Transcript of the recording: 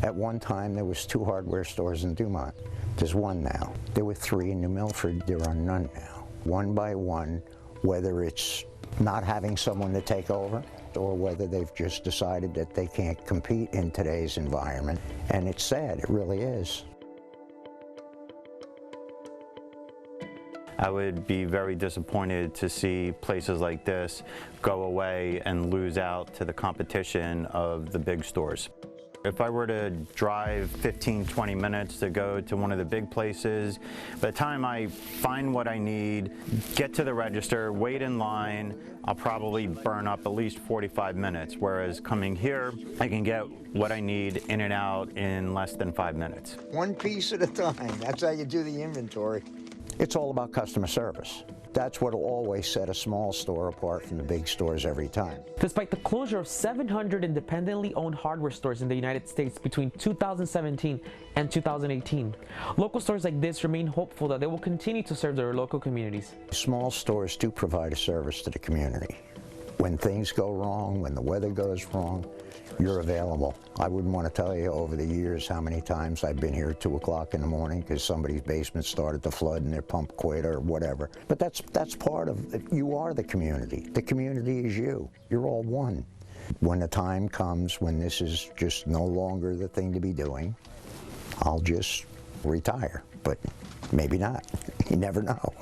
At one time, there was 2 hardware stores in Dumont. There's 1 now. There were 3 in New Milford. There are none now. One by one, whether it's not having someone to take over or whether they've just decided that they can't compete in today's environment. And it's sad, it really is. I would be very disappointed to see places like this go away and lose out to the competition of the big stores. If I were to drive 15-20 minutes to go to one of the big places, by the time I find what I need, get to the register, wait in line, I'll probably burn up at least 45 minutes, whereas coming here, I can get what I need in and out in less than 5 minutes. One piece at a time, that's how you do the inventory. It's all about customer service. That's what will always set a small store apart from the big stores every time. Despite the closure of 700 independently owned hardware stores in the United States between 2017 and 2018, local stores like this remain hopeful that they will continue to serve their local communities. Small stores do provide a service to the community. When things go wrong, when the weather goes wrong, you're available. I wouldn't want to tell you over the years how many times I've been here at 2 o'clock in the morning because somebody's basement started to flood and their pump quit or whatever. But that's part of it. You are the community. The community is you. You're all one. When the time comes when this is just no longer the thing to be doing, I'll just retire. But maybe not. You never know.